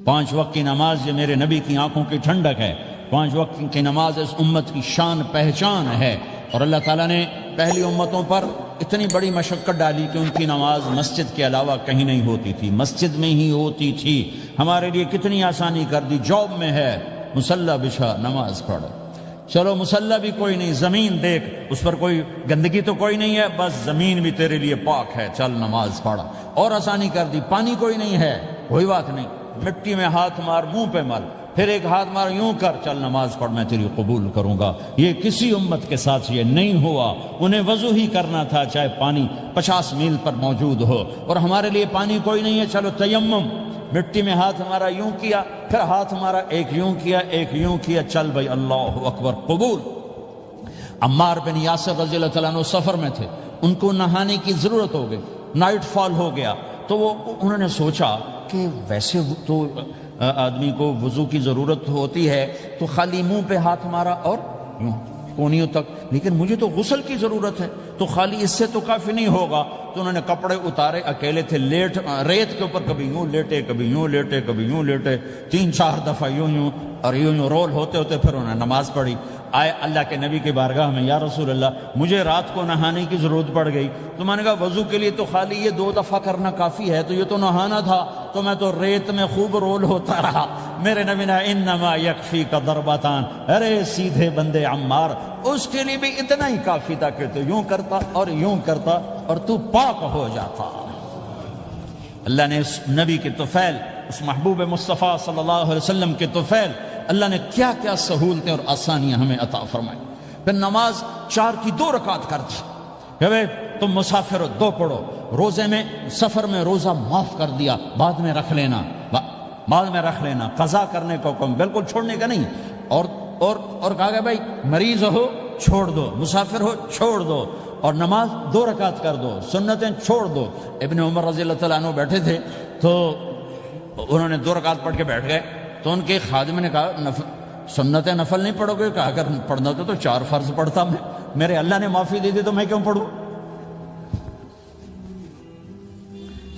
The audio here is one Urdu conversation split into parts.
5 وقت کی نماز یہ میرے نبی کی آنکھوں کی ٹھنڈک ہے، 5 وقت کی نماز اس امت کی شان پہچان ہے۔ اور اللہ تعالیٰ نے پہلی امتوں پر اتنی بڑی مشقت ڈالی کہ ان کی نماز مسجد کے علاوہ کہیں نہیں ہوتی تھی، مسجد میں ہی ہوتی تھی۔ ہمارے لیے کتنی آسانی کر دی، جاب میں ہے مصلی بچھا نماز پڑھ، چلو مصلی بھی کوئی نہیں، زمین دیکھ اس پر کوئی گندگی تو کوئی نہیں ہے، بس زمین بھی تیرے لیے پاک ہے، چل نماز پڑھ۔ اور آسانی کر دی، پانی کوئی نہیں ہے، کوئی بات نہیں، مٹی میں ہاتھ مار، منہ پہ مل، پھر ایک ہاتھ مار، یوں کر، چل نماز پڑھ، میں تیری قبول کروں گا۔ یہ کسی امت کے ساتھ یہ نہیں ہوا، انہیں وضو ہی کرنا تھا چاہے پانی 50 میل پر موجود ہو۔ اور ہمارے لیے پانی کوئی نہیں ہے، چلو تیمم، مٹی میں ہاتھ ہمارا یوں کیا، پھر ہاتھ ہمارا ایک یوں کیا، ایک یوں کیا، چل بھائی اللہ اکبر قبول۔ عمار بن یاسر رضی اللہ تعالیٰ عنہ سفر میں تھے، ان کو نہانے کی ضرورت ہو گئی، نائٹ فال ہو گیا، تو انہوں نے سوچا کہ ویسے تو آدمی کو وضو کی ضرورت ہوتی ہے تو خالی منہ پہ ہاتھ مارا اور یوں کونیوں تک، لیکن مجھے تو غسل کی ضرورت ہے، تو خالی اس سے تو کافی نہیں ہوگا۔ تو انہوں نے کپڑے اتارے، اکیلے تھے، ریت کے اوپر کبھی یوں لیٹے، کبھی یوں لیٹے، کبھی یوں لیٹے، 3-4 دفعہ یوں یوں اور یوں رول ہوتے ہوتے پھر انہوں نے نماز پڑھی۔ آئے اللہ کے نبی کی بارگاہ میں، یا رسول اللہ مجھے رات کو نہانے کی ضرورت پڑ گئی، تو میں نے کہا وضو کے لیے تو خالی یہ 2 دفعہ کرنا کافی ہے، تو یہ تو نہانا تھا، تو میں تو ریت میں خوب رول ہوتا رہا۔ میرے نبی نے انما یکفیک ضربتان، ارے سیدھے بندے عمار، اس کے لیے بھی اتنا ہی کافی تھا کہ تو یوں کرتا اور یوں کرتا اور تو پاک ہو جاتا۔ اللہ نے اس نبی کے طفیل، اس محبوب مصطفیٰ صلی اللہ علیہ وسلم کے طفیل، اللہ نے کیا کیا سہولتیں اور آسانیاں ہمیں عطا فرمائی۔ پھر نماز 4 کی 2 رکعت کر دی کہ بھئی تم مسافر ہو 2 پڑھو، روزے میں سفر میں روزہ معاف کر دیا، بعد میں رکھ لینا، بعد میں رکھ لینا، قضا کرنے کا حکم، بالکل چھوڑنے کا نہیں۔ اور کہا کہ بھائی مریض ہو چھوڑ دو، مسافر ہو چھوڑ دو، اور نماز 2 رکعت کر دو، سنتیں چھوڑ دو۔ ابن عمر رضی اللہ تعالیٰ عنہ بیٹھے تھے تو انہوں نے 2 رکعت پڑھ کے بیٹھ گئے، تو ان کے خادم نے کہا سنت نفل نہیں پڑھو گے؟ کہا اگر پڑھنا تو 4 فرض پڑھتا میں، میرے اللہ نے معافی دے دی تو میں کیوں پڑھوں؟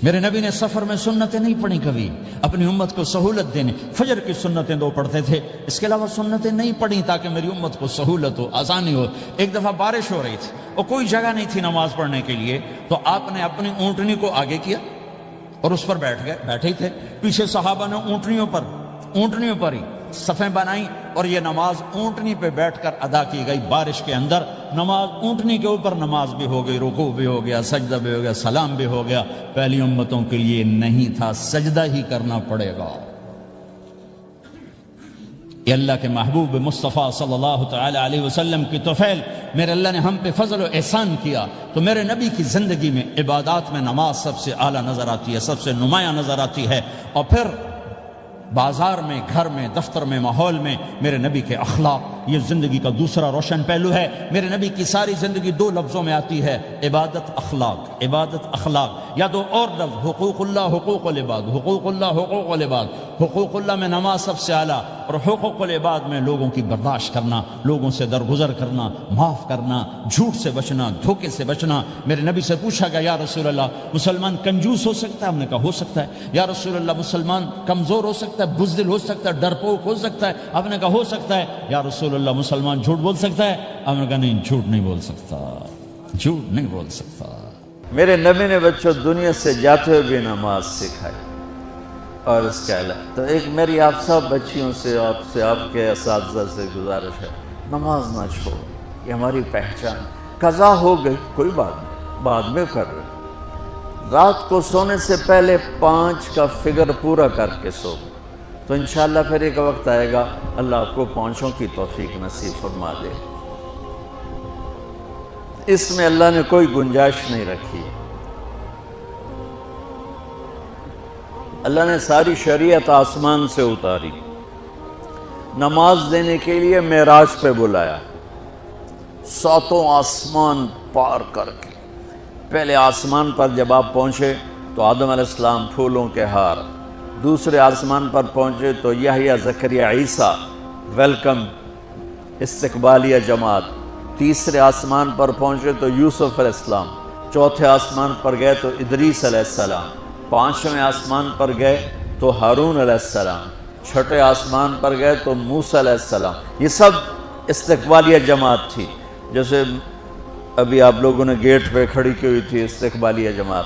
میرے نبی نے سفر میں سنتیں نہیں پڑھی کبھی، اپنی امت کو سہولت دینے، فجر کی سنتیں 2 پڑھتے تھے، اس کے علاوہ سنتیں نہیں پڑھی تاکہ میری امت کو سہولت ہو، آسانی ہو۔ ایک دفعہ بارش ہو رہی تھی اور کوئی جگہ نہیں تھی نماز پڑھنے کے لیے، تو آپ نے اپنی اونٹنی کو آگے کیا اور اس پر بیٹھ گئے، بیٹھے ہی تھے، پیچھے صحابہ نے اونٹنیوں پر ہی صفیں بنائیں، اور یہ نماز اونٹنی پہ بیٹھ کر ادا کی گئی بارش کے اندر۔ نماز اونٹنی کے اوپر نماز بھی ہو گئی، رکوع بھی ہو گیا، سجدہ بھی ہو گیا، سلام بھی ہو گیا۔ پہلی امتوں کے لیے نہیں تھا، سجدہ ہی کرنا پڑے گا۔ یہ اللہ کے محبوب مصطفیٰ صلی اللہ تعالی علیہ وسلم کی طفیل، میرے اللہ نے ہم پہ فضل و احسان کیا، تو میرے نبی کی زندگی میں عبادات میں نماز سب سے اعلیٰ نظر آتی ہے، سب سے نمایاں نظر آتی ہے۔ اور پھر بازار میں، گھر میں، دفتر میں، ماحول میں میرے نبی کے اخلاق، یہ زندگی کا دوسرا روشن پہلو ہے۔ میرے نبی کی ساری زندگی 2 لفظوں میں آتی ہے، عبادت اخلاق، عبادت اخلاق، یا 2 اور لفظ، حقوق اللہ حقوق العباد، حقوق اللہ حقوق العباد۔ حقوق اللہ میں نماز سب سے اعلیٰ، اور حقوق العباد میں لوگوں کی برداشت کرنا، لوگوں سے درگزر کرنا، معاف کرنا، جھوٹ سے بچنا، دھوکے سے بچنا۔ میرے نبی سے پوچھا گیا، یا رسول اللہ مسلمان کنجوس ہو سکتا ہے؟ ہم نے کہا ہو سکتا ہے۔ یا رسول اللہ مسلمان کمزور ہو سکتا ہے، بزدل ہو سکتا ہے، ڈرپوک ہو سکتا ہے؟ آپ نے کہا ہو سکتا ہے۔ یا رسول اللہ مسلمان جھوٹ بول سکتا ہے؟ آپ نے کہا نہیں، جھوٹ نہیں بول سکتا، جھوٹ نہیں بول سکتا۔ میرے نبی نے بچوں دنیا سے جاتے ہوئے بھی نماز سکھائی، اور اس کے علاوہ تو ایک میری آپ سب بچیوں سے، آپ کے اساتذہ سے گزارش ہے، نماز نہ چھوڑو، یہ ہماری پہچان۔ قضا ہو گئی کوئی بات نہیں، بعد میں کر رہے، رات کو سونے سے پہلے 5 کا فگر پورا کر کے سو، تو انشاءاللہ پھر ایک وقت آئے گا اللہ آپ کو 5 کی توفیق نصیب فرما دے۔ اس میں اللہ نے کوئی گنجائش نہیں رکھی۔ اللہ نے ساری شریعت آسمان سے اتاری، نماز دینے کے لیے معراج پہ بلایا، 7 آسمان پار کر کے۔ پہلے آسمان پر جب آپ پہنچے تو آدم علیہ السلام پھولوں کے ہار، دوسرے آسمان پر پہنچے تو یحییٰ زکریا عیسیٰ ویلکم استقبالیہ جماعت، تیسرے آسمان پر پہنچے تو یوسف علیہ السلام، چوتھے آسمان پر گئے تو ادریس علیہ السلام، 5ویں آسمان پر گئے تو ہارون علیہ السلام، چھٹے آسمان پر گئے تو موسیٰ علیہ السلام. یہ سب استقبالیہ جماعت تھی، جیسے ابھی آپ لوگوں نے گیٹ پہ کھڑی کی ہوئی تھی استقبالیہ جماعت.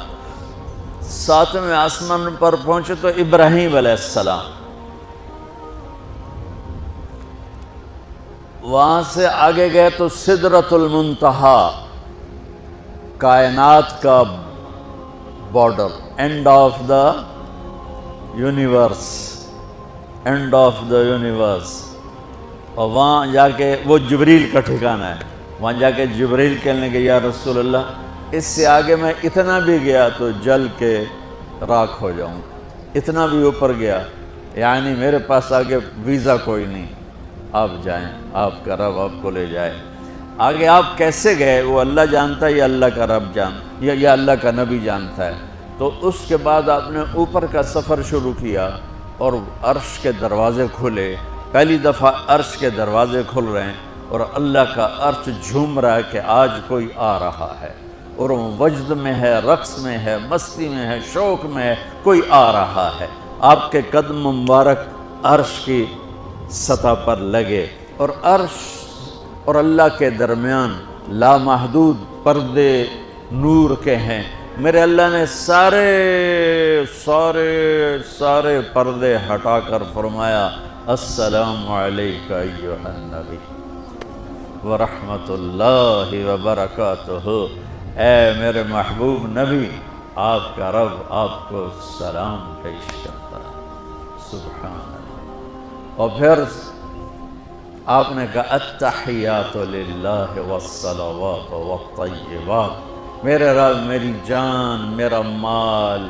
ساتویں آسمان پر پہنچے تو ابراہیم علیہ السلام. وہاں سے آگے گئے تو سدرۃ المنتہا، کائنات کا border, and of the universe, and of the universe. اور وہاں جا کے وہ جبریل کا ٹھکانہ ہے. وہاں جا کے جبریل کہنے کہ یا رسول اللہ اس سے آگے میں اتنا بھی گیا تو جل کے راکھ ہو جاؤں، اتنا بھی اوپر گیا یعنی میرے پاس آگے ویزا کوئی نہیں، آپ جائیں، آپ کا رب آپ کو لے جائے. آگے آپ کیسے گئے وہ اللہ جانتا ہے یا اللہ کا رب یا اللہ کا نبی جانتا ہے. تو اس کے بعد آپ نے اوپر کا سفر شروع کیا اور عرش کے دروازے کھلے. پہلی دفعہ عرش کے دروازے کھل رہے ہیں اور اللہ کا عرش جھوم رہا ہے کہ آج کوئی آ رہا ہے، اور وہ وجد میں ہے، رقص میں ہے، مستی میں ہے، شوق میں ہے، کوئی آ رہا ہے. آپ کے قدم مبارک عرش کی سطح پر لگے اور عرش اور اللہ کے درمیان لامحدود پردے نور کے ہیں. میرے اللہ نے سارے پردے ہٹا کر فرمایا السلام علیکہ ایھا النبی ورحمۃ اللہ وبرکاتہ. اے میرے محبوب نبی، آپ کا رب آپ کو سلام پیش کرتا ہے. سبحان اللہ. اور پھر آپ نے کہا التحیات للہ والصلوات والطیبات. میرے رب، میری جان، میرا مال،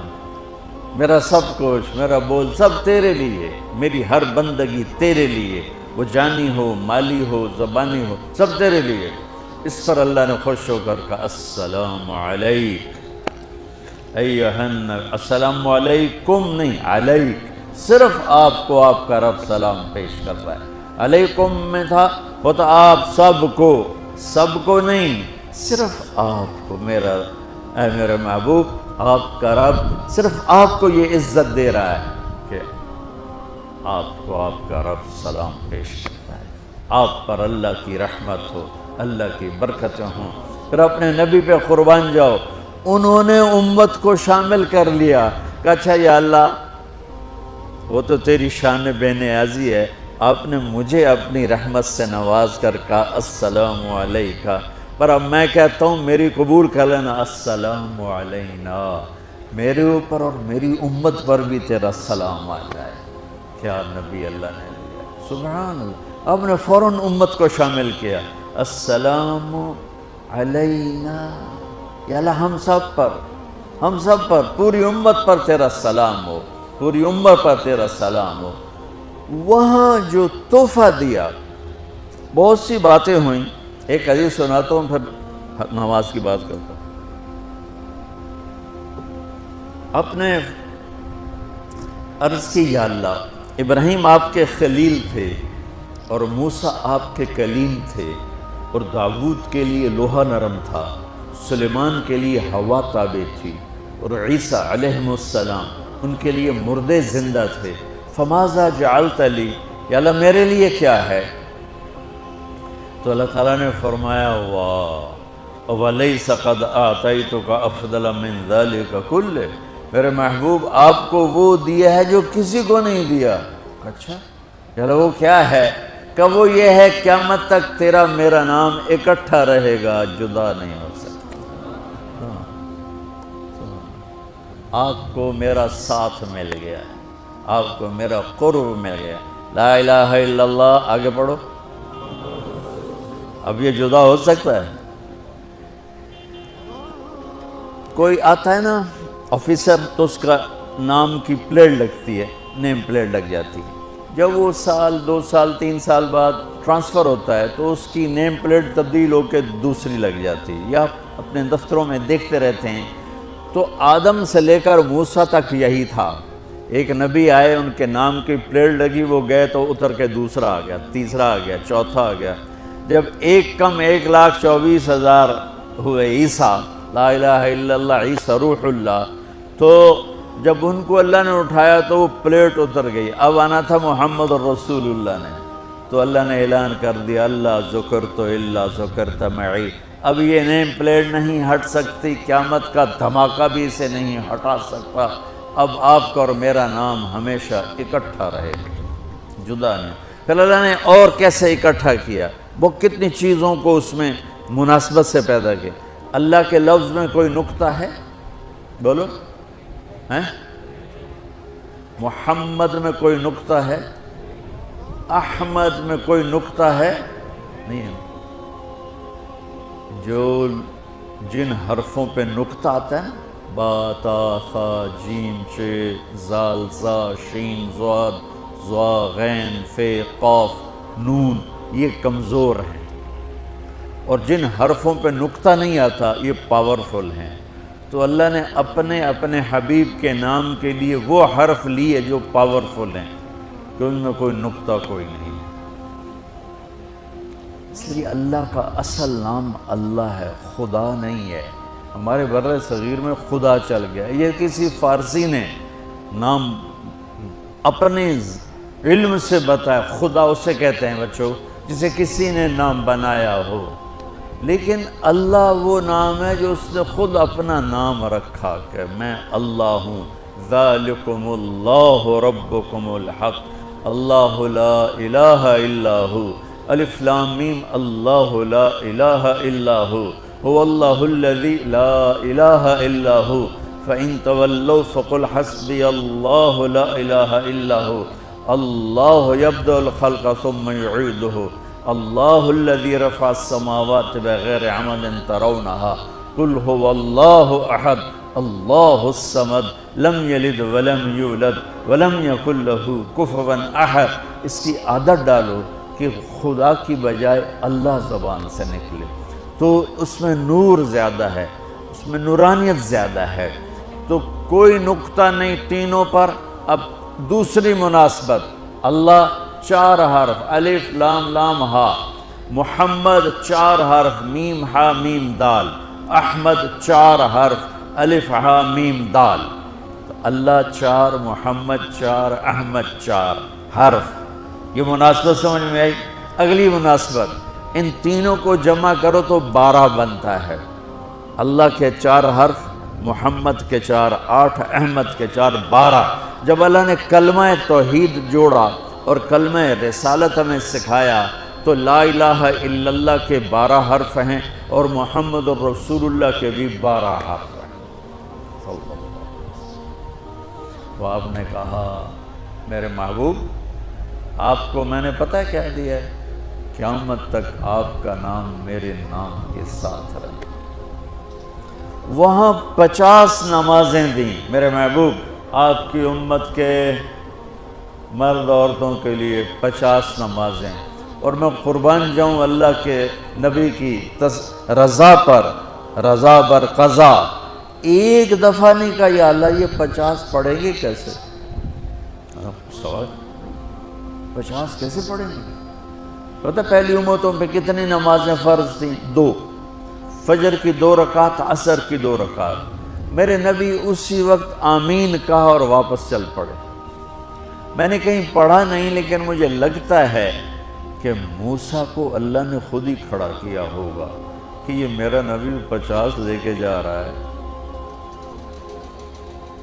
میرا سب کچھ، میرا بول سب تیرے لیے، میری ہر بندگی تیرے لیے، وہ جانی ہو، مالی ہو، زبانی ہو، سب تیرے لیے. اس پر اللہ نے خوش ہو کر کہا السلام علیک ایھا النبی. السلام علیکم نہیں، علیک. صرف آپ کو آپ کا رب سلام پیش کر رہا ہے. علیکم میں تھا وہ تو آپ سب کو نہیں، صرف آپ کو. اے میرے محبوب، آپ کا رب صرف آپ کو یہ عزت دے رہا ہے کہ آپ کو آپ کا رب سلام پیش کرتا ہے. آپ پر اللہ کی رحمت ہو، اللہ کی برکتیں ہوں. پھر اپنے نبی پہ قربان جاؤ. انہوں نے امت کو شامل کر لیا کہ اچھا یا اللہ وہ تو تیری شان بے نیازی ہے، آپ نے مجھے اپنی رحمت سے نواز کر کہا السلام علیکہ، پر اب میں کہتا ہوں میری قبول کر لینا السلام علینا. میرے اوپر اور میری امت پر بھی تیرا سلام آ جائے. کیا نبی اللہ نے لیا، سبحان اللہ. آپ نے فوراً امت کو شامل کیا. السلام علینا، یا اللہ ہم سب پر پوری امت پر تیرا سلام ہو، پوری امت پر تیرا سلام ہو. وہاں جو تحفہ دیا، بہت سی باتیں ہوئیں. ایک حدیث سناتا ہوں پھر نماز کی بات کرتا ہوں. اپنے عرض کی یا اللہ ابراہیم آپ کے خلیل تھے اور موسیٰ آپ کے کلیم تھے، اور داؤد کے لیے لوہا نرم تھا، سلیمان کے لیے ہوا تابع تھی، اور عیسیٰ علیہ السلام ان کے لیے مردے زندہ تھے. فماذا جعلت لی، یا اللہ میرے لیے کیا ہے؟ تو اللہ تعالیٰ نے فرمایا واہ وَلَيْسَ قَدْ آتَيْتُكَ أَفْضَلَ مِنْ ذَلِكَ كُلِّهِ. میرے محبوب آپ کو وہ دیا ہے جو کسی کو نہیں دیا. اچھا چلو وہ کیا ہے؟ کہ وہ یہ ہے قیامت تک تیرا میرا نام اکٹھا رہے گا، جدا نہیں ہو سکتا. آپ کو میرا ساتھ مل گیا، آپ کو میرا قرب مل گیا. لا الہ الا اللہ. آگے پڑھو. اب یہ جدا ہو سکتا ہے؟ کوئی آتا ہے نا آفیسر تو اس کا نام کی پلیٹ لگتی ہے، نیم پلیٹ لگ جاتی ہے. جب وہ سال 2 سال 3 سال بعد ٹرانسفر ہوتا ہے تو اس کی نیم پلیٹ تبدیل ہو کے دوسری لگ جاتی ہے، یا اپنے دفتروں میں دیکھتے رہتے ہیں. تو آدم سے لے کر موسیٰ تک یہی تھا. ایک نبی آئے، ان کے نام کی پلیٹ لگی، وہ گئے تو اتر کے دوسرا آ گیا، تیسرا آ گیا، چوتھا آ گیا. جب ایک کم 1,24,000 ہوئے عیسیٰ، لا الہ الا اللہ عیسیٰ روح اللہ، تو جب ان کو اللہ نے اٹھایا تو وہ پلیٹ اتر گئی، اب آنا تھا محمد رسول اللہ نے، تو اللہ نے اعلان کر دیا اللہ ذکرت الا ذکرت معی، اب یہ نیم پلیٹ نہیں ہٹ سکتی، قیامت کا دھماکہ بھی اسے نہیں ہٹا سکتا، اب آپ کا اور میرا نام ہمیشہ اکٹھا رہے گا، جدا نہیں۔ پھر اللہ نے اور کیسے اکٹھا کیا، وہ کتنی چیزوں کو اس میں مناسبت سے پیدا کیا۔ اللہ کے لفظ میں کوئی نقطہ ہے؟ بولو ہیں؟ محمد میں کوئی نقطہ ہے؟ احمد میں کوئی نقطہ ہے؟ نہیں ہے۔ جو جن حرفوں پہ نقطہ آتا ہے نا، با تا ثا جیم ش زال زا شین ضاد ضا غین ف قاف نون، یہ کمزور ہیں، اور جن حرفوں پہ نقطہ نہیں آتا یہ پاورفل ہیں۔ تو اللہ نے اپنے حبیب کے نام کے لیے وہ حرف لیے جو پاورفل ہیں، کہ ان میں کوئی نقطہ کوئی نہیں ہے۔ اس لیے اللہ کا اصل نام اللہ ہے، خدا نہیں ہے۔ ہمارے بر صغیر میں خدا چل گیا، یہ کسی فارسی نے نام اپنے علم سے بتایا، خدا اسے کہتے ہیں بچوں جسے کسی نے نام بنایا ہو، لیکن اللہ وہ نام ہے جو اس نے خود اپنا نام رکھا کہ میں اللہ ہوں، ذالکم اللہ ربکم الحق اللہ لا الہ الا ہو، الف لام میم اللہ لا الہ الا ہو، هو اللہ الذی لا الہ الا ہو، فإن تولوا فقل حسبی اللہ لا الہ الا ہو، اللہ یبدأ الخلق ثم یعیدہ، اللہ الذی رفع السماوات بغیر عمد ترونها، قل هو اللہ احد اللہ الصمد لم یلد ولم یولد ولم یکن له کفوا احد۔ اس کی عادت ڈالو کہ خدا کی بجائے اللہ زبان سے نکلے، تو اس میں نور زیادہ ہے، اس میں نورانیت زیادہ ہے۔ تو کوئی نقطہ نہیں تینوں پر۔ اب دوسری مناسبت، اللہ 4 حرف الف لام لام ہا، محمد 4 حرف میم ہا میم دال، احمد 4 حرف الف ہا میم دال، تو اللہ 4 محمد 4 احمد 4 حرف۔ یہ مناسبت سمجھ میں آئی؟ اگلی مناسبت، ان تینوں کو جمع کرو تو 12 بنتا ہے۔ اللہ کے 4 حرف، محمد کے 4 8، احمد کے 4 12۔ جب اللہ نے کلمہ توحید جوڑا اور کلمہ رسالت ہمیں سکھایا تو لا الہ الا اللہ کے 12 حرف ہیں اور محمد الرسول اللہ کے بھی 12 حرف ہیں۔ تو آپ نے کہا میرے محبوب آپ کو میں نے پتہ کیا دیا ہے؟ قیامت تک آپ کا نام میرے نام کے ساتھ رہے۔ وہاں 50 نمازیں دیں میرے محبوب، آپ کی امت کے مرد عورتوں کے لیے 50 نمازیں، اور میں قربان جاؤں اللہ کے نبی کی رضا بر قضا، ایک دفعہ نہیں کہا یا اللہ یہ 50 پڑھیں گے کیسے؟ سوال 50 کیسے پڑھیں گے؟ پتہ پہلی امتوں پہ کتنی نمازیں فرض تھیں؟ 2، فجر کی 2 رکعت، عصر کی 2 رکعت۔ میرے نبی اسی وقت آمین کہا اور واپس چل پڑے۔ میں نے کہیں پڑھا نہیں، لیکن مجھے لگتا ہے کہ موسیٰ کو اللہ نے خود ہی کھڑا کیا ہوگا کہ یہ میرا نبی 50 لے کے جا رہا ہے،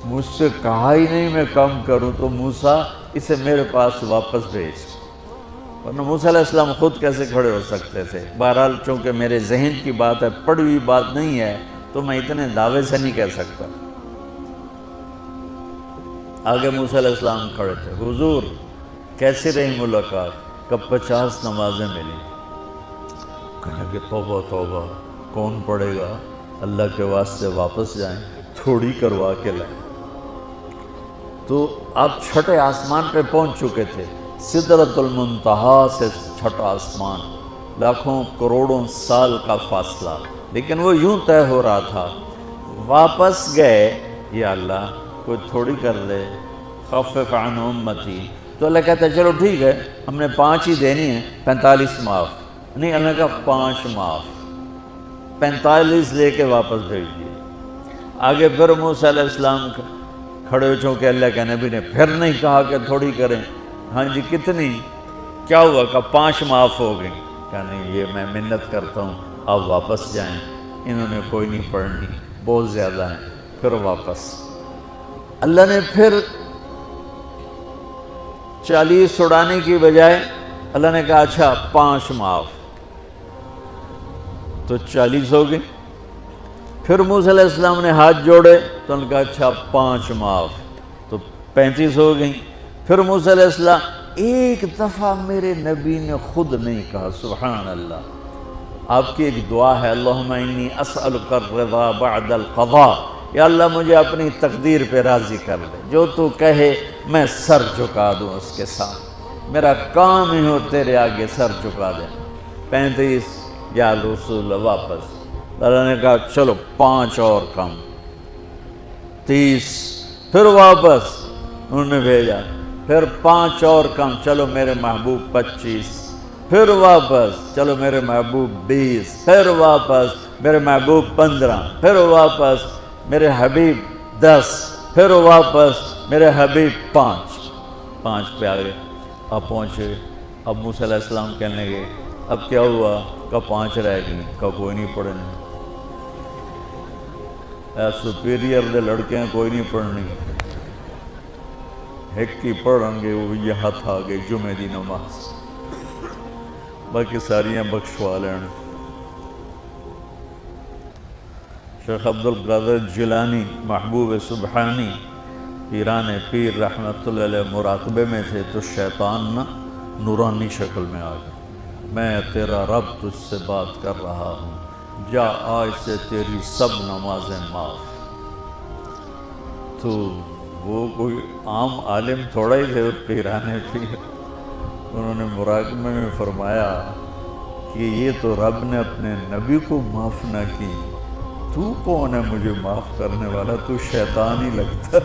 مجھ سے کہا ہی نہیں میں کم کروں، تو موسیٰ اسے میرے پاس واپس بھیج۔ ورنہ موسیٰ علیہ السلام خود کیسے کھڑے ہو سکتے تھے؟ بہرحال چونکہ میرے ذہن کی بات ہے، پڑھی ہوئی بات نہیں ہے، تو میں اتنے دعوے سے نہیں کہہ سکتا۔ آگے موسیٰ علیہ السلام کھڑے تھے، حضور کیسی رہی ملاقات؟ کب 50 نمازیں ملی؟ کہنے کہ توبہ توبہ، کون پڑھے گا؟ اللہ کے واسطے واپس جائیں، تھوڑی کروا کے لائیں۔ تو آپ چھٹے آسمان پہ پہنچ چکے تھے، سدرۃ المنتہا سے چھٹا آسمان، لاکھوں کروڑوں سال کا فاصلہ، لیکن وہ یوں طے ہو رہا تھا۔ واپس گئے، یا اللہ کوئی تھوڑی کر دے، خفف عن امتی، تو اللہ کہتا ہے چلو ٹھیک ہے، ہم نے 5 ہی دینی ہیں، 45 معاف نہیں۔ اللہ کا 5 معاف، 45 لے کے واپس بھیج دیے۔ آگے پھر موسیٰ علیہ السلام کھڑے ہو چونکہ اللہ کے نبی نے پھر نہیں کہا کہ تھوڑی کریں. ہاں جی کتنی؟ کیا ہوا؟ کہ 5 معاف ہو گئی. کہ نہیں یہ میں منت کرتا ہوں آپ واپس جائیں. انہوں نے کوئی نہیں پڑھنی، بہت زیادہ ہیں. پھر واپس اللہ نے پھر 40 اڑانے کی بجائے اللہ نے کہا اچھا 5 معاف، تو 40 ہو گئی. پھر موسیٰ علیہ السلام نے ہاتھ جوڑے تو انہوں نے کہا اچھا 5 معاف، تو 35 ہو گئیں. پھر موسیٰ علیہ السلام ایک دفعہ میرے نبی نے خود نہیں کہا سبحان اللہ. آپ کی ایک دعا ہے اللہم انی اسألک الرضا بعد القضاء، یا اللہ مجھے اپنی تقدیر پہ راضی کر لے، جو تو کہے میں سر جھکا دوں اس کے ساتھ، میرا کام ہی ہو تیرے آگے سر جھکا دیں. 35 یا رسول واپس. اللہ نے کہا چلو 5 اور کم، 30. پھر واپس انہوں نے بھیجا، پھر 5 اور کم، چلو میرے محبوب 25. پھر واپس چلو میرے محبوب 20. پھر واپس میرے محبوب 15. پھر واپس میرے حبیب 10. پھر واپس میرے حبیب 5 پہ آ گئے. اب پہنچے. اب موسیٰ علیہ السلام کہنے لگے اب کیا ہوا؟ کہ 5 رہ گئی. کہ کوئی نہیں پڑھنی، سپیریئر دے لڑکے ہیں کوئی نہیں پڑھنی. ایک کی پڑھیں گے وہ یہ ہاتھ آ گئی جمعہ دی نماز، باقی ساریاں بخشوا لین. شیخ عبدالقادر جیلانی محبوب سبحانی پیران پیر رحمت اللہ علیہ مراقبے میں تھے تو شیطان نا نورانی شکل میں آ گیا. میں تیرا رب تجھ سے بات کر رہا ہوں، جا آج سے تیری سب نمازیں معاف. تو وہ کوئی عام عالم تھوڑا ہی تھے پیرانے پیر. انہوں نے مراقبے میں فرمایا کہ یہ تو رب نے اپنے نبی کو معاف نہ کی، تو کون ہے مجھے معاف کرنے والا؟ تو شیطان ہی لگتا.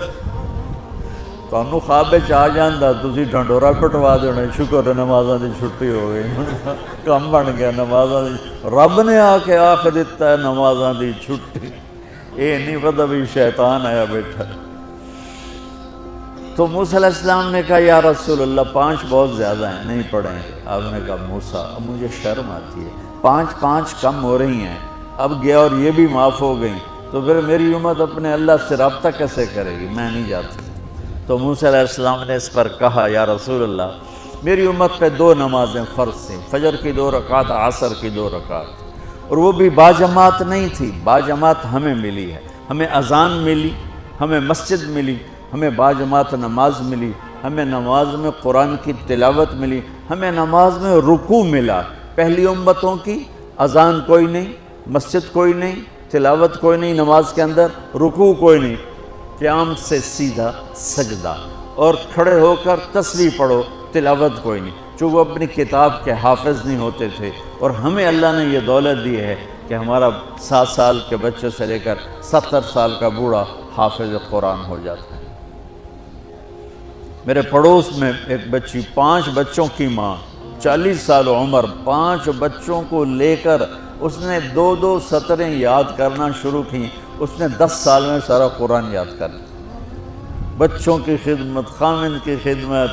تانوں خواب آ جاندہ تسی ڈھنڈورا پٹوا دینا شکر نمازاں دی چھٹی ہو گئی، کم بن گیا نمازاں دی. رب نے آ کے آخ دیتا ہے نمازاں دی چھٹی، یہ نہیں پتہ بھی شیطان آیا بیٹھا. تو موسیٰ علیہ السلام نے کہا یا رسول اللہ 5 بہت زیادہ ہیں نہیں پڑھیں. آپ نے کہا موسیٰ اب مجھے شرم آتی ہے، 5 کم ہو رہی ہیں، اب گیا اور یہ بھی معاف ہو گئیں تو پھر میری امت اپنے اللہ سے رابطہ کیسے کرے گی؟ میں نہیں جاتی. تو موسیٰ علیہ السلام نے اس پر کہا یا رسول اللہ میری امت پہ 2 نمازیں فرض تھیں، فجر کی 2 رکعت، عصر کی 2 رکعت، اور وہ بھی باجماعت نہیں تھی. باجماعت ہمیں ملی ہے، ہمیں اذان ملی، ہمیں مسجد ملی، ہمیں باجماعت نماز ملی، ہمیں نماز میں قرآن کی تلاوت ملی، ہمیں نماز میں رکوع ملا. پہلی امتوں کی اذان کوئی نہیں، مسجد کوئی نہیں، تلاوت کوئی نہیں، نماز کے اندر رکوع کوئی نہیں، قیام سے سیدھا سجدہ، اور کھڑے ہو کر تسبیح پڑھو، تلاوت کوئی نہیں. چونکہ وہ اپنی کتاب کے حافظ نہیں ہوتے تھے، اور ہمیں اللہ نے یہ دولت دی ہے کہ ہمارا 7 سال کے بچے سے لے کر 70 سال کا بوڑھا حافظ قرآن ہو جاتا ہے. میرے پڑوس میں ایک بچی، 5 بچوں کی ماں، 40 سال عمر، 5 بچوں کو لے کر اس نے 2 سطریں یاد کرنا شروع کی. اس نے 10 سال میں سارا قرآن یاد کر لیا. بچوں کی خدمت، خامن کی خدمت،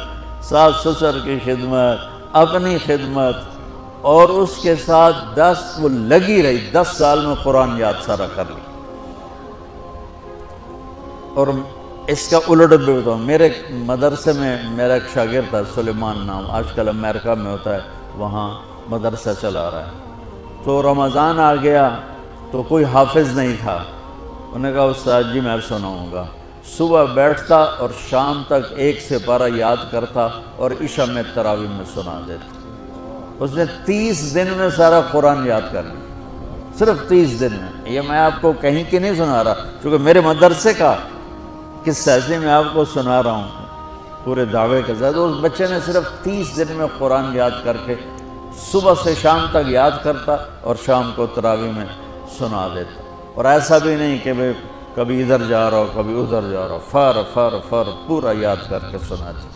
ساس سسر کی خدمت، اپنی خدمت، اور اس کے ساتھ 10 وہ لگی رہی. 10 سال میں قرآن یاد سارا کر لی. اور اس کا الٹ بھی بتاؤں، میرے مدرسے میں میرا ایک شاگرد تھا سلیمان نام، آج کل امریکہ میں ہوتا ہے، وہاں مدرسہ چلا رہا ہے. تو رمضان آ گیا تو کوئی حافظ نہیں تھا. انہوں نے کہا استاد جی میں سناؤں گا. صبح بیٹھتا اور شام تک 1 سپارہ یاد کرتا اور عشاء میں تراویح میں سنا دیتا. اس نے 30 دن میں سارا قرآن یاد کر لیا، صرف 30 دن میں. یہ میں آپ کو کہیں کی نہیں سنا رہا، چونکہ میرے مدرسے کا قصہ اس لیے میں آپ کو سنا رہا ہوں پورے دعوے کے ساتھ. اس بچے نے صرف 30 دن میں قرآن یاد کر کے صبح سے شام تک یاد کرتا اور شام کو تراویح میں سنا دیتا. اور ایسا بھی نہیں کہ کبھی ادھر جا رہا ہو کبھی ادھر جا رہا ہو، فر پورا یاد کر کے سناتی.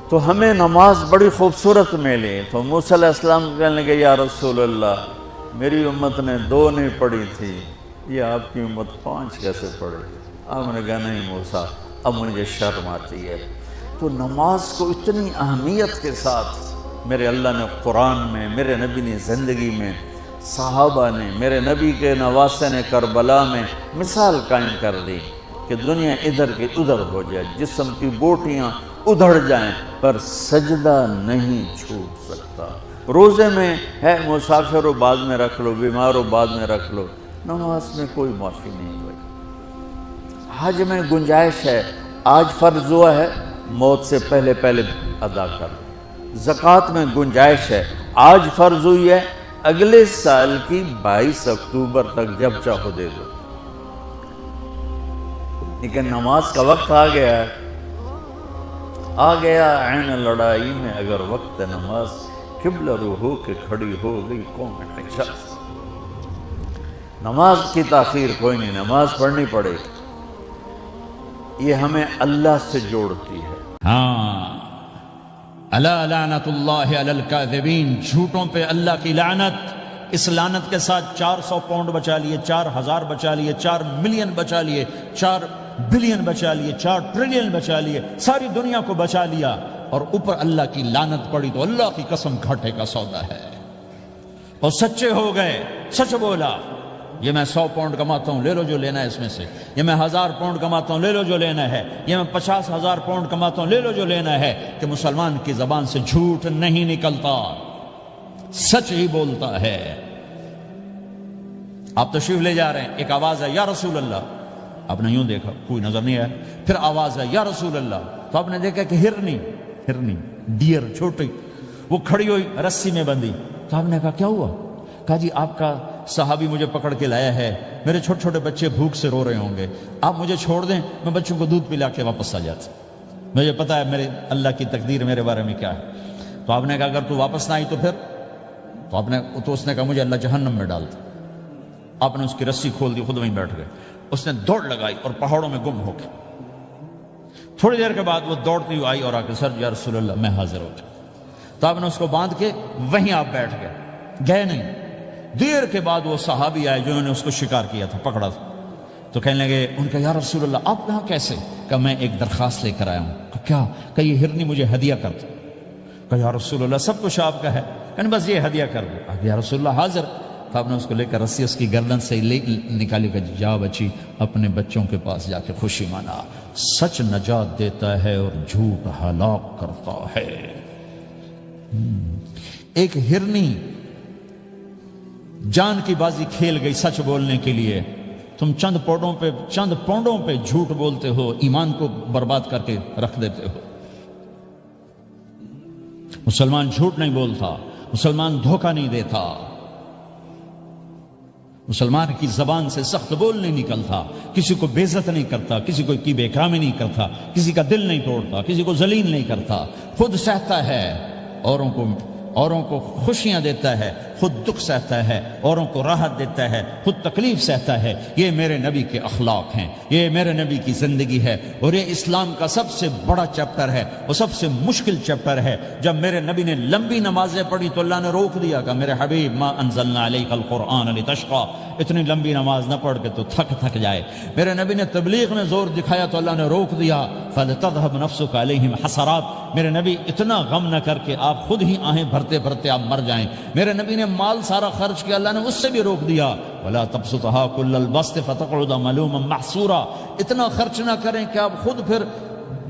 تو ہمیں نماز بڑی خوبصورت ملی. تو موسیٰ علیہ السلام کہنے لگے یا رسول اللہ میری امت نے 2 نہیں پڑھی تھی، یہ آپ کی امت 5 کیسے پڑھے؟ آپ نے کہا نہیں موسیٰ اب مجھے شرم آتی ہے۔ تو نماز کو اتنی اہمیت کے ساتھ میرے اللہ نے قرآن میں، میرے نبی نے زندگی میں، صحابہ نے، میرے نبی کے نواسے نے کربلا میں مثال قائم کر دی کہ دنیا ادھر کی ادھر ہو جائے، جسم کی بوٹیاں ادھڑ جائیں پر سجدہ نہیں چھوٹ سکتا۔ روزے میں ہے مسافر ہو بعد میں رکھ لو، بیمار ہو بعد میں رکھ لو، نماز میں کوئی معافی نہیں ہوئی۔ حج میں گنجائش ہے، آج فرض ہوا ہے موت سے پہلے پہلے ادا کر لو۔ زکوٰۃ میں گنجائش ہے، آج فرض ہوئی ہے اگلے سال کی 22 اکتوبر تک جب چاہو دے دو۔ لیکن نماز کا وقت آ گیا ہے، آ گیا عین لڑائی میں اگر وقت نماز، قبلہ رو ہو کے کھڑی ہو گئی قوم حجاز۔ نماز کی تاخیر کوئی نہیں، نماز پڑھنی پڑے گی، یہ ہمیں اللہ سے جوڑتی ہے۔ ہاں، الا لعنت اللہ علی الکاذبین، جھوٹوں پہ اللہ کی لعنت۔ اس لعنت کے ساتھ 400 پاؤنڈ بچا لیے، 4000 بچا لیے، 4 ملین بچا لیے، 4 بلین بچا لیے، 4 ٹریلین بچا لیے، ساری دنیا کو بچا لیا، اور اوپر اللہ کی لعنت پڑی تو اللہ کی قسم گھاٹے کا سودا ہے۔ اور سچے ہو گئے، سچ بولا، یہ میں 100 پاؤنڈ کماتا ہوں، لے لو جو لینا ہے اس میں سے، یہ میں 1000 پاؤنڈ کماتا ہوں، لے لو جو لینا ہے، یہ میں 50,000 پاؤنڈ کماتا ہوں، لے لو جو لینا ہے، کہ مسلمان کی زبان سے جھوٹ نہیں نکلتا، سچ ہی بولتا ہے۔ آپ تشریف لے جا رہے ہیں، ایک آواز ہے یا رسول اللہ، آپ نے یوں دیکھا کوئی نظر نہیں آیا، پھر آواز ہے یا رسول اللہ، تو آپ نے دیکھا کہ ہرنی ڈیر چھوٹی وہ کھڑی ہوئی رسی میں بندھی، تو آپ نے کہا کیا ہوا؟ کہا جی آپ کا صحابی مجھے پکڑ کے لایا ہے، میرے چھوٹے چھوٹے بچے بھوک سے رو رہے ہوں گے، آپ مجھے چھوڑ دیں، میں بچوں کو دودھ پلا کے واپس آ جاتا، مجھے پتا ہے میرے اللہ کی تقدیر میرے بارے میں کیا ہے۔ تو آپ نے کہا اگر تو واپس نہ آئی تو پھر؟ تو اس نے کہا مجھے اللہ جہنم میں ڈال دے۔ آپ نے اس کی رسی کھول دی، خود وہیں بیٹھ گئے، اس نے دوڑ لگائی اور پہاڑوں میں گم ہو گئے۔ تھوڑی دیر کے بعد وہ دوڑتی ہوئی آئی اور آ کے سر یا رسول اللہ میں حاضر ہو جاؤں، تو آپ نے اس کو باندھ کے وہیں آپ بیٹھ گئے نہیں۔ دیر کے بعد وہ صحابی آئے جنہوں نے اس کو شکار کیا تھا، پکڑا تھا، تو کہنے لگے، ان کا یا رسول اللہ آپ یہاں کیسے؟ کہ میں ایک درخواست لے کر آیا ہوں۔ کہ کیا؟ کہ یہ ہرنی مجھے ہدیہ کر دو۔ کہ یا رسول اللہ سب کچھ آپ کا ہے، کہنے بس یہ ہدیہ کر دو۔ کہ یا رسول اللہ حاضر۔ تو آپ نے اس کو لے کر رسی اس کی گردن سے نکالی، کہ جا بچی اپنے بچوں کے پاس جا کے خوشی منا، سچ نجات دیتا ہے اور جھوٹ ہلاک کرتا ہے۔ ایک ہرنی جان کی بازی کھیل گئی سچ بولنے کے لیے، تم چند پونڈوں پہ جھوٹ بولتے ہو، ایمان کو برباد کر کے رکھ دیتے ہو۔ مسلمان جھوٹ نہیں بولتا، مسلمان دھوکہ نہیں دیتا، مسلمان کی زبان سے سخت بول نہیں نکلتا، کسی کو بے عزت نہیں کرتا، کسی کو کی بے اکرامی نہیں کرتا، کسی کا دل نہیں توڑتا، کسی کو ذلیل نہیں کرتا، خود سہتا ہے، اوروں کو خوشیاں دیتا ہے، خود دکھ سہتا ہے، اوروں کو راحت دیتا ہے، خود تکلیف سہتا ہے۔ یہ میرے نبی کے اخلاق ہیں، یہ میرے نبی کی زندگی ہے، اور یہ اسلام کا سب سے بڑا چیپٹر ہے، وہ سب سے مشکل چیپٹر ہے۔ جب میرے نبی نے لمبی نمازیں پڑھی تو اللہ نے روک دیا کہ میرے حبیب ما انزلنا علیک القرآن لتشقى، اتنی لمبی نماز نہ پڑھ کے تو تھک جائے۔ میرے نبی نے تبلیغ میں زور دکھایا تو اللہ نے روک دیا، فلتذهب نفسك عليهم حسرات، میرے نبی اتنا غم نہ کر کے آپ خود ہی آہیں بھرتے بھرتے آپ مر جائیں۔ میرے نبی نے مال سارا خرچ کیا، اللہ نے اس سے بھی روک دیا، ولا تبسطها كل البسط فتقعد ملوما محسورا، اتنا خرچ نہ کریں کہ آپ خود پھر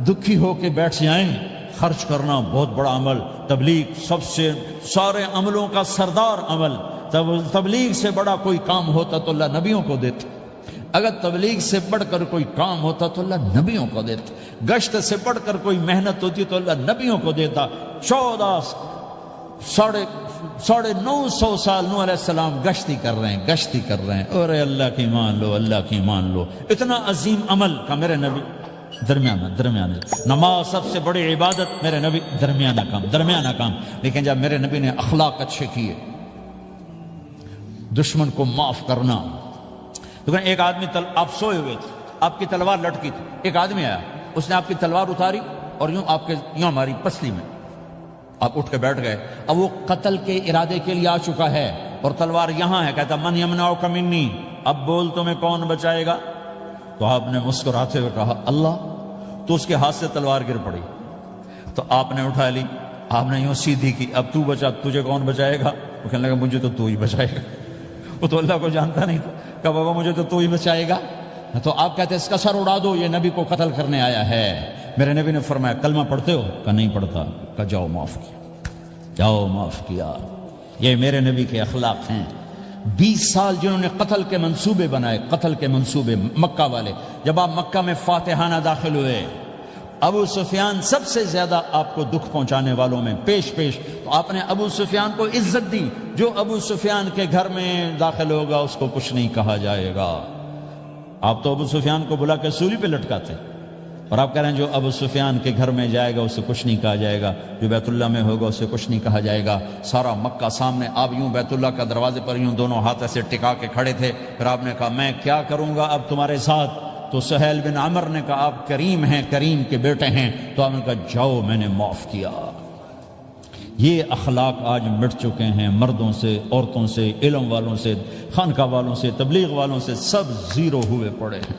دکھی ہو کے بیٹھ جائیں۔ خرچ کرنا بہت بڑا عمل، تبلیغ سب سے سارے عملوں کا سردار عمل، تبلیغ سے بڑا کوئی کام ہوتا تو اللہ نبیوں کو دیتا، اگر تبلیغ سے بڑھ کر کوئی کام ہوتا تو اللہ نبیوں کو دیتا، گشت سے بڑھ کر کوئی محنت ہوتی تو اللہ نبیوں کو دیتا۔ 950 سال نوح علیہ السلام گشتی کر رہے ہیں، اور اللہ کی مان لو، اللہ کی مان لو، اتنا عظیم عمل کا میرے نبی درمیانہ نماز سب سے بڑی عبادت، میرے نبی درمیانہ کام، لیکن جب میرے نبی نے اخلاق اچھے کیے، دشمن کو معاف کرنا۔ لیکن ایک آدمی آپ سوئے ہوئے تھے، آپ کی تلوار لٹکی تھی، ایک آدمی آیا، اس نے آپ کی تلوار اتاری اور یوں ہماری پسلی میں، آپ اٹھ کے بیٹھ گئے۔ اب وہ قتل کے ارادے کے لیے آ چکا ہے اور تلوار یہاں ہے، کہتا من یمنعک منی، اب بول تمہیں کون بچائے گا؟ تو آپ نے مسکراتے ہوئے کہا اللہ، تو اس کے ہاتھ سے تلوار گر پڑی، تو آپ نے اٹھا لی، آپ نے یوں سیدھی کی، اب تو بچا، تجھے کون بچائے گا؟ وہ کہنے لگا مجھے تو ہی بچائے گا۔ وہ تو اللہ کو جانتا نہیں تھا، کہا بابا مجھے تو ہی بچائے گا۔ تو آپ کہتے ہیں اس کا سر اڑا دو، یہ نبی کو قتل کرنے آیا ہے۔ میرے نبی نے فرمایا کلمہ پڑھتے ہو؟ کہا نہیں پڑھتا۔ کہا جاؤ معاف کیا، جاؤ معاف کیا۔ یہ میرے نبی کے اخلاق ہیں۔ 20 سال جنہوں نے قتل کے منصوبے بنائے، قتل کے منصوبے، مکہ والے، جب آپ مکہ میں فاتحانہ داخل ہوئے، ابو سفیان سب سے زیادہ آپ کو دکھ پہنچانے والوں میں پیش تو آپ نے ابو سفیان کو عزت دی۔ جو ابو سفیان کے گھر میں داخل ہوگا اس کو کچھ نہیں کہا جائے گا۔ آپ تو ابو سفیان کو بلا کے سولی پہ لٹکاتے، اور آپ کہہ رہے ہیں جو ابو سفیان کے گھر میں جائے گا اسے کچھ نہیں کہا جائے گا، جو بیت اللہ میں ہوگا اسے کچھ نہیں کہا جائے گا۔ سارا مکہ سامنے، آپ یوں بیت اللہ کا دروازے پر یوں دونوں ہاتھ ایسے ٹکا کے کھڑے تھے۔ پھر آپ نے کہا میں کیا کروں گا اب تمہارے ساتھ؟ تو سہیل بن عمر نے کہا آپ کریم ہیں، کریم کے بیٹے ہیں۔ تو آپ نے کہا جاؤ میں نے معاف کیا۔ یہ اخلاق آج مٹ چکے ہیں، مردوں سے، عورتوں سے، علم والوں سے، خانقاہ والوں سے، تبلیغ والوں سے، سب زیرو ہوئے پڑے ہیں۔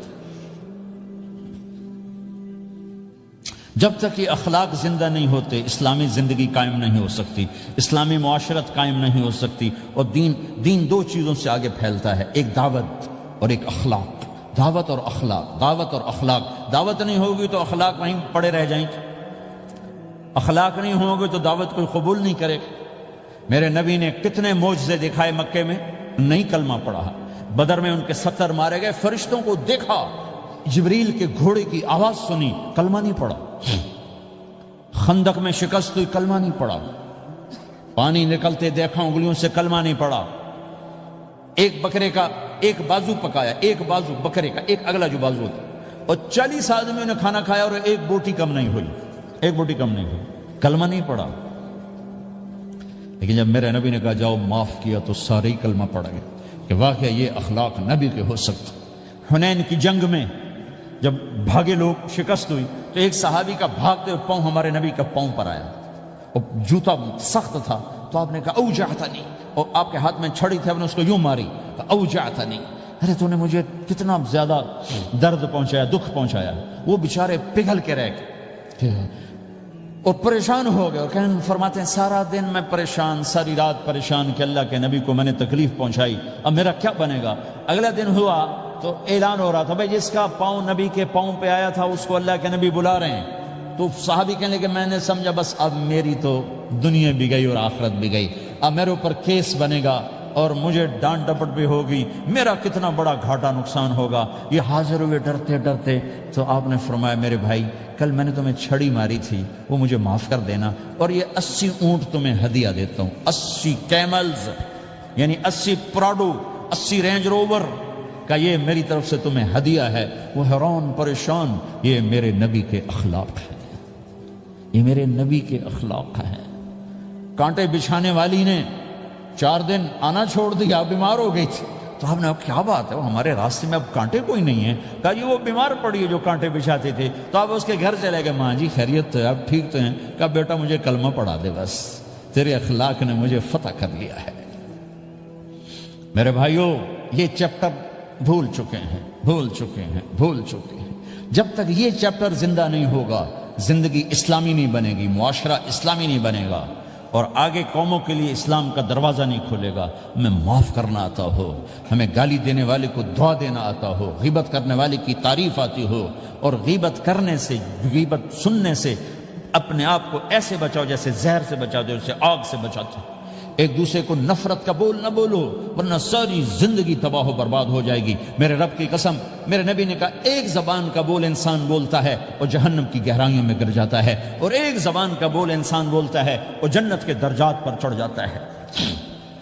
جب تک یہ اخلاق زندہ نہیں ہوتے اسلامی زندگی قائم نہیں ہو سکتی، اسلامی معاشرت قائم نہیں ہو سکتی۔ اور دین دو چیزوں سے آگے پھیلتا ہے، ایک دعوت اور ایک اخلاق۔ دعوت اور اخلاق، دعوت اور اخلاق۔ دعوت نہیں ہوگی تو اخلاق وہیں پڑے رہ جائیں گے، اخلاق نہیں ہوگے تو دعوت کوئی قبول نہیں کرے گا۔ میرے نبی نے کتنے معجزے دکھائے مکے میں، نہیں کلمہ پڑھا۔ بدر میں ان کے 70 مارے گئے، فرشتوں کو دیکھا، جبریل کے گھوڑے کی آواز سنی، کلمہ نہیں پڑھا۔ خندق میں شکست ہوئی، کلمہ نہیں پڑھا۔ پانی نکلتے دیکھا، انگلیوں سے کلمہ نہیں پڑھا۔ ایک بکرے کا ایک بازو پکایا، ایک بازو بکرے کا، ایک اگلا جو بازو ہوتا، اور 40 آدمیوں نے کھانا کھایا اور ایک بوٹی کم نہیں ہوئی، ایک بوٹی کم نہیں ہوئی، کلمہ نہیں پڑھا۔ لیکن جب میرے نبی نے کہا جاؤ معاف کیا تو سارے ہی کلمہ پڑھ گئے کہ واقعہ یہ اخلاق نبی کے ہو سکتا۔ حنین کی جنگ میں جب بھاگے لوگ، شکست ہوئی، تو ایک صحابی کا بھاگتے ہوئے پاؤں ہمارے نبی کا پاؤں پر آیا، اور جوتا سخت تھا، تو آپ نے کہا اوجعتنی، اور آپ کے ہاتھ میں چھڑی تھی، آپ نے اس کو یوں ماری، اوجعتنی، ارے تو نے مجھے کتنا زیادہ درد پہنچایا، دکھ پہنچایا۔ وہ بیچارے پگھل کے رہ گئے اور پریشان ہو گئے، اور کہنے فرماتے ہیں سارا دن میں پریشان، ساری رات پریشان کہ اللہ کے نبی کو میں نے تکلیف پہنچائی، اب میرا کیا بنے گا؟ اگلا دن ہوا تو اعلان ہو رہا تھا بھائی جس کا پاؤں نبی کے پاؤں پہ آیا تھا اس کو اللہ کے نبی بلا رہے ہیں۔ تو صحابی کہنے لگے میں نے سمجھا بس اب میری تو دنیا بھی گئی اور آخرت بھی گئی، اب میرے اوپر کیس بنے گا اور مجھے ڈانٹ ڈپٹ بھی ہوگی، میرا کتنا بڑا گھاٹا نقصان ہوگا۔ یہ حاضر ہوئے ڈرتے ڈرتے، تو آپ نے فرمایا میرے بھائی کل میں نے تمہیں چھڑی ماری تھی، وہ مجھے معاف کر دینا، اور یہ 80 اونٹ تمہیں ہدیہ دیتا ہوں، 80 کیملز یعنی 80 پراڈو، 80 رینج روور کا یہ میری طرف سے تمہیں ہدیہ ہے۔ وہ حیران پریشان، یہ میرے نبی کے اخلاق ہیں، یہ میرے نبی کے اخلاق ہیں۔ کانٹے بچھانے والی نے 4 دن آنا چھوڑ دیا، بیمار ہو گئی تھی، تو آپ نے کیا بات ہے، وہ ہمارے راستے میں اب کانٹے کوئی نہیں ہیں؟ کہا یہ وہ بیمار پڑی ہے جو کانٹے بچھاتے تھے۔ تو آپ اس کے گھر چلے گئے، ماں جی خیریت تو ہے، آپ ٹھیک تو ہیں؟ کہا بیٹا مجھے کلمہ پڑھا دے، بس تیرے اخلاق نے مجھے فتح کر لیا ہے۔ میرے بھائیوں یہ چیپٹر بھول چکے ہیں، بھول چکے ہیں، بھول چکے ہیں۔ جب تک یہ چیپٹر زندہ نہیں ہوگا زندگی اسلامی نہیں بنے گی، معاشرہ اسلامی نہیں بنے گا، اور آگے قوموں کے لیے اسلام کا دروازہ نہیں کھلے گا۔ ہمیں معاف کرنا آتا ہو، ہمیں گالی دینے والے کو دعا دینا آتا ہو، غیبت کرنے والے کی تعریف آتی ہو، اور غیبت کرنے سے، غیبت سننے سے اپنے آپ کو ایسے بچاؤ جیسے زہر سے بچاتے ہو، اسے آگ سے بچاتے ہو۔ ایک دوسرے کو نفرت کا بول نہ بولو، ورنہ ساری زندگی تباہ و برباد ہو جائے گی۔ میرے رب کی قسم، میرے نبی نے کہا ایک زبان کا بول انسان بولتا ہے اور جہنم کی گہرائیوں میں گر جاتا ہے، اور ایک زبان کا بول انسان بولتا ہے اور جنت کے درجات پر چڑھ جاتا ہے۔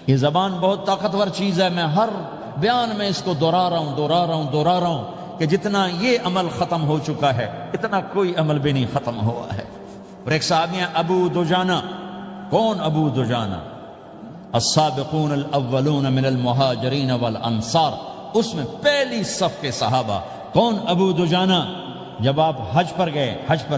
یہ زبان بہت طاقتور چیز ہے، میں ہر بیان میں اس کو دہرا رہا ہوں کہ جتنا یہ عمل ختم ہو چکا ہے اتنا کوئی عمل بھی نہیں ختم ہوا ہے۔ اور ایک صحابی ہیں ابو دجانہ۔ کون ابو دجانہ؟ السابقون الاولون من المہاجرین والانصار، اس میں پہلی صف کے صحابہ۔ کون ابو دجانہ؟ جب آپ حج پر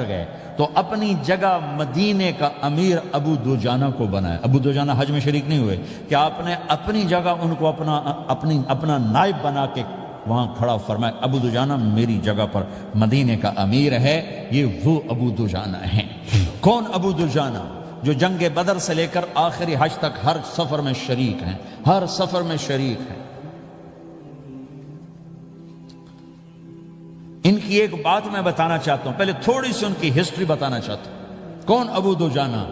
گئے تو اپنی جگہ مدینے کا امیر ابو دجانہ کو بنایا۔ ابو دجانہ حج میں شریک نہیں ہوئے کہ آپ نے اپنی جگہ ان کو اپنا نائب بنا کے وہاں کھڑا فرمایا ابو دجانہ میری جگہ پر مدینے کا امیر ہے، یہ وہ ابو دجانہ ہیں۔ کون ابو دجانہ؟ جو جنگ بدر سے لے کر آخری حج تک ہر سفر میں شریک ہیں، ہر سفر میں شریک ہیں۔ ان کی ایک بات میں بتانا چاہتا ہوں، پہلے تھوڑی سی ان کی ہسٹری بتانا چاہتا ہوں۔ کون ابو دجانہ؟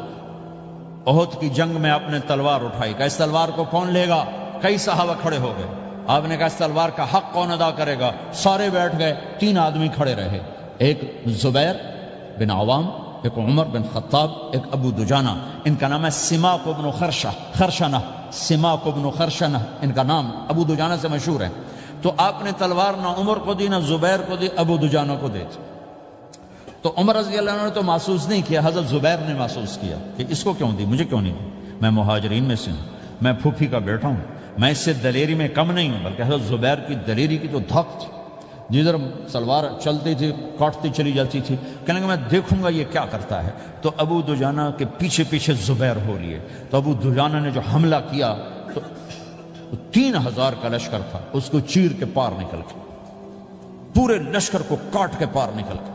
احد کی جنگ میں آپ نے تلوار اٹھائی، کہ اس تلوار کو کون لے گا؟ کئی صحابہ کھڑے ہو گئے۔ آپ نے کہا اس تلوار کا حق کون ادا کرے گا؟ سارے بیٹھ گئے، 3 آدمی کھڑے رہے، ایک زبیر بن عوام، ایک عمر بن خطاب، ایک ابو دجانہ۔ ان کا نام ہے سماک بن خرشنہ، سماک بن خرشنہ ان کا نام ابو دجانہ سے مشہور ہے۔ تو آپ نے تلوار نہ عمر کو دی، نہ زبیر کو دی، ابو دجانہ کو دی۔ تو عمر رضی اللہ عنہ نے تو محسوس نہیں کیا، حضرت زبیر نے محسوس کیا کہ اس کو کیوں دی، مجھے کیوں نہیں دی؟ میں مہاجرین میں سے ہوں، میں پھوپھی کا بیٹا ہوں، میں اس سے دلیری میں کم نہیں ہوں۔ بلکہ حضرت زبیر کی دلیری کی تو دھک تھی، جدھر سلوار چلتی تھی کاٹتی چلی جاتی تھی، کہنے کہ میں دیکھوں گا یہ کیا کرتا ہے۔ تو ابو دجانہ کے پیچھے پیچھے زبیر ہو لیے۔ تو ابو دجانہ نے جو حملہ کیا تو 3000 کا لشکر تھا، اس کو چیر کے پار نکل کے، پورے لشکر کو کاٹ کے پار نکل کے،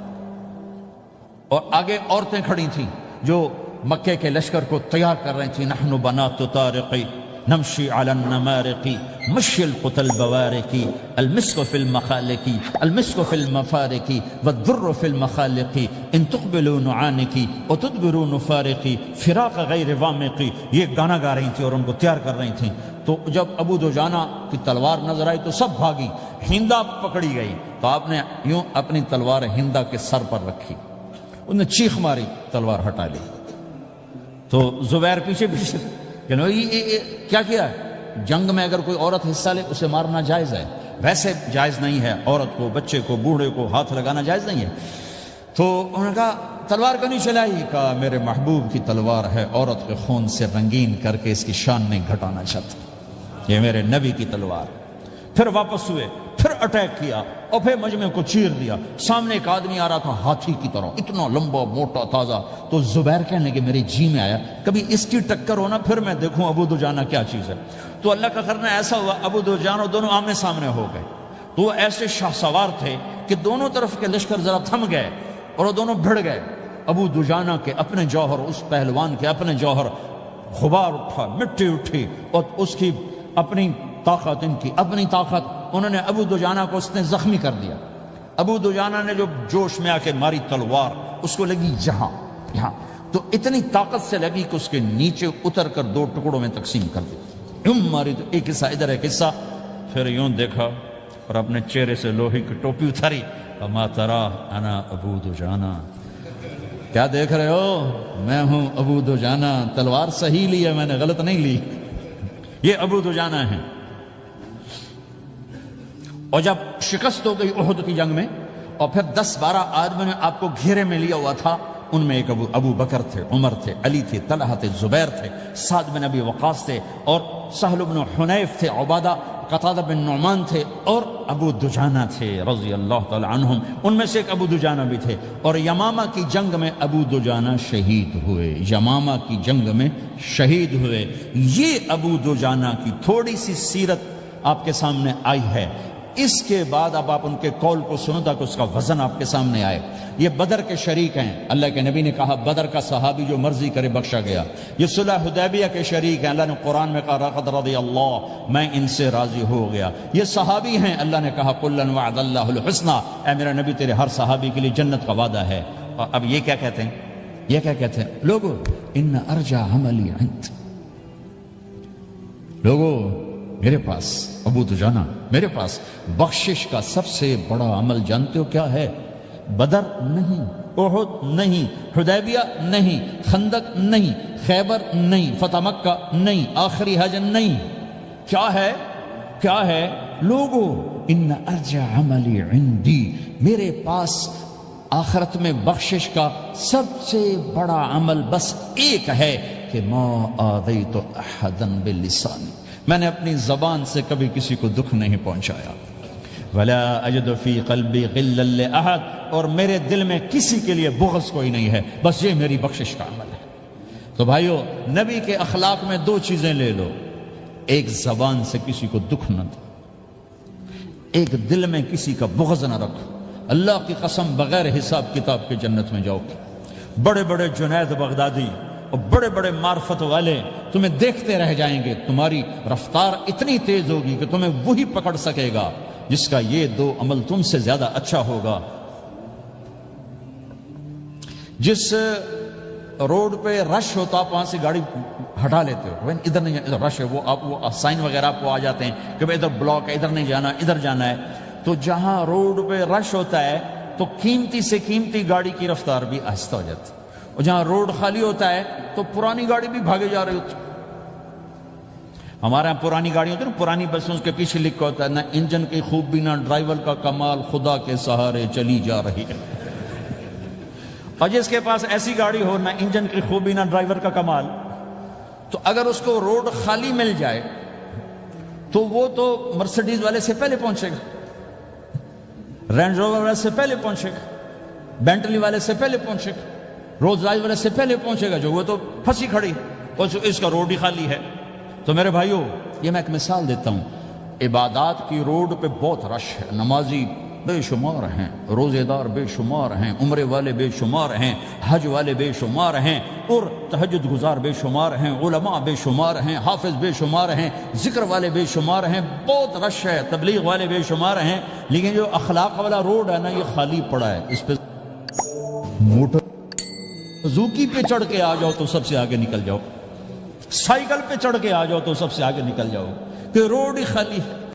اور آگے عورتیں کھڑی تھیں جو مکے کے لشکر کو تیار کر رہی تھیں۔ نحن بنات طارقی نمشی علی النمارقی مشی القتل بوارقی المسک فی المخالقی المسک فی المفارقی والدر فی المخالقی ان تقبلوا نعانقی وتدبروا نفارقی فراق غیر وامقی، یہ گانا گا رہی تھیں اور ان کو تیار کر رہی تھیں۔ تو جب ابو دجانہ کی تلوار نظر آئی تو سب بھاگی، ہندا پکڑی گئی، تو آپ نے یوں اپنی تلوار ہندا کے سر پر رکھی، انہوں نے چیخ ماری، تلوار ہٹا لی۔ تو زبیر پیچھے پیچھے کہ یہ کیا کیا ہے؟ جنگ میں اگر کوئی عورت حصہ لے اسے مارنا جائز ہے، ویسے جائز نہیں ہے، عورت کو، بچے کو، بوڑھے کو ہاتھ لگانا جائز نہیں ہے۔ تو انہوں نے کہا تلوار کیوں نہیں چلائی؟ کہا میرے محبوب کی تلوار ہے، عورت کے خون سے رنگین کر کے اس کی شان نہیں گھٹانا چاہتا، یہ میرے نبی کی تلوار۔ پھر واپس ہوئے، پھر اٹیک کیا اور پھر مجمع کو چیر دیا۔ سامنے ایک آدمی آ رہا تھا ہاتھی کی طرح، اتنا لمبا موٹا تازہ۔ تو زبیر کہنے کہ میرے جی میں آیا کبھی اس کی ٹکر ہونا، پھر میں دیکھوں ابو دجانہ کیا چیز ہے۔ تو اللہ کا کرنا ایسا ہوا، ابو دجانہ دونوں آمنے سامنے ہو گئے۔ تو وہ ایسے شاہ سوار تھے کہ دونوں طرف کے لشکر ذرا تھم گئے اور وہ دونوں بھڑ گئے۔ ابو دجانہ کے اپنے جوہر، اس پہلوان کے اپنے جوہر، غبار اٹھا، مٹی اٹھی، اور اس کی اپنی طاقت، ان کی اپنی طاقت، انہوں نے ابو دجانہ کو اس نے زخمی کر دیا۔ ابو دجانہ نے جو جوش میں آ کے ماری تلوار، اس کو لگی یہاں، تو اتنی طاقت سے لگی کہ اس کے نیچے اتر کر 2 ٹکڑوں میں تقسیم کر دی۔ یوں ماری تو ایک حصہ ادھر، ایک حصہ، پھر یوں دیکھا اور اپنے چہرے سے لوہے کی ٹوپی اتاری، اما ترا انا ابو دجانہ، کیا دیکھ رہے ہو؟ میں ہوں ابو دجانہ، تلوار صحیح لی ہے میں نے، غلط نہیں لی۔ یہ ابو دجانہ ہیں۔ اور جب شکست ہو گئی احد کی جنگ میں، اور پھر 10-12 آدمیوں نے آپ کو گھیرے میں لیا ہوا تھا، ان میں ایک ابو بکر تھے، عمر تھے، علی تھے، طلحہ تھے، زبیر تھے، سعد بن ابی وقاص تھے، اور سہل بن حنیف تھے، عبادہ قتادہ بن نعمان تھے، اور ابو دجانہ تھے رضی اللہ تعالی عنہم۔ ان میں سے ایک ابو دجانہ بھی تھے۔ اور یمامہ کی جنگ میں ابو دجانہ شہید ہوئے، یمامہ کی جنگ میں شہید ہوئے۔ یہ ابو دجانہ کی تھوڑی سی سیرت آپ کے سامنے آئی ہے۔ اس کے بعد اب آپ ان کے قول کو سنو تاکہ اس کا وزن آپ کے سامنے آئے۔ یہ بدر کے شریک ہیں، اللہ کے نبی نے کہا بدر کا صحابی جو مرضی کرے بخشا گیا۔ یہ صلح حدیبیہ کے شریک ہیں، اللہ نے قرآن میں کہا لقد رضی اللہ، میں ان سے راضی ہو گیا۔ یہ صحابی ہیں، اللہ نے کہا کلا وعد اللہ الحسنى، اے میرا نبی تیرے ہر صحابی کے لیے جنت کا وعدہ ہے۔ اور اب یہ کیا کہتے ہیں؟ یہ کیا کہتے ہیں لوگو؟ ان ارجع عملی عند، لوگو میرے پاس، ابو دجانہ میرے پاس بخشش کا سب سے بڑا عمل جانتے ہو کیا ہے؟ بدر نہیں، احد نہیں، حدیبیہ نہیں، خندق نہیں، خیبر نہیں، فتح مکہ نہیں، آخری حج نہیں۔ کیا ہے؟ کیا ہے لوگو؟ ان ارجع عملی عندی، میرے پاس آخرت میں بخشش کا سب سے بڑا عمل بس ایک ہے کہ ما آذیت احدا بلسانی، میں نے اپنی زبان سے کبھی کسی کو دکھ نہیں پہنچایا۔ ولا اجد فی قلبی غلا لاحد، اور میرے دل میں کسی کے لیے بغض کوئی نہیں ہے، بس یہ میری بخشش کا عمل ہے۔ تو بھائیو، نبی کے اخلاق میں 2 چیزیں لے لو، ایک زبان سے کسی کو دکھ نہ دو، ایک دل میں کسی کا بغض نہ رکھو، اللہ کی قسم بغیر حساب کتاب کے جنت میں جاؤ گے۔ بڑے بڑے جنید بغدادی اور بڑے بڑے معرفت والے تمہیں دیکھتے رہ جائیں گے، تمہاری رفتار اتنی تیز ہوگی کہ تمہیں وہی پکڑ سکے گا جس کا یہ دو عمل تم سے زیادہ اچھا ہوگا۔ جس روڈ پہ رش ہوتا آپ وہاں سے گاڑی ہٹا لیتے ہو، ادھر نہیں جانا، ادھر رش ہے، وہ سائن وغیرہ آپ کو آ جاتے ہیں کہ بھائی ادھر بلاک ہے، ادھر نہیں جانا، ادھر جانا ہے۔ تو جہاں روڈ پہ رش ہوتا ہے تو قیمتی سے قیمتی گاڑی کی رفتار بھی آہستہ ہو جاتی ہے، اور جہاں روڈ خالی ہوتا ہے تو پرانی گاڑی بھی بھاگے جا رہی ہوتی۔ ہمارے یہاں پرانی گاڑی ہوتی ہے نا، پرانی بسوں کے پیچھے لکھا ہوتا ہے نہ انجن کی خوبی نہ ڈرائیور کا کمال، خدا کے سہارے چلی جا رہی ہے۔ اور جس کے پاس ایسی گاڑی ہو، نہ انجن کی خوبی نہ ڈرائیور کا کمال، تو اگر اس کو روڈ خالی مل جائے تو وہ تو مرسیڈیز والے سے پہلے پہنچے گا، رینج روور والے سے پہلے پہنچے گا، بینٹلی والے سے پہلے پہنچے گا، رولز رائس والے سے پہلے پہنچے گا، جو وہ تو پھنسی کھڑی اور اس کا روڈ ہی خالی ہے۔ تو میرے بھائیو، یہ میں ایک مثال دیتا ہوں، عبادات کی روڈ پہ بہت رش ہے، نمازی بے شمار ہیں، روزے دار بے شمار ہیں، عمرے والے بے شمار ہیں، حج والے بے شمار ہیں، اور تہجد گزار بے شمار ہیں، علماء بے شمار ہیں، حافظ بے شمار ہیں، ذکر والے بے شمار ہیں، بہت رش ہے، تبلیغ والے بے شمار ہیں، لیکن جو اخلاق والا روڈ ہے نا، یہ خالی پڑا ہے۔ اس پہ موٹر زوکی پہ چڑھ کے آ جاؤ تو سب سے آگے نکل جاؤ، سائیکل پہ چڑھ کے آ جاؤ تو سب سے آگے نکل جاؤ، کہ روڈ ہی خالی ہے۔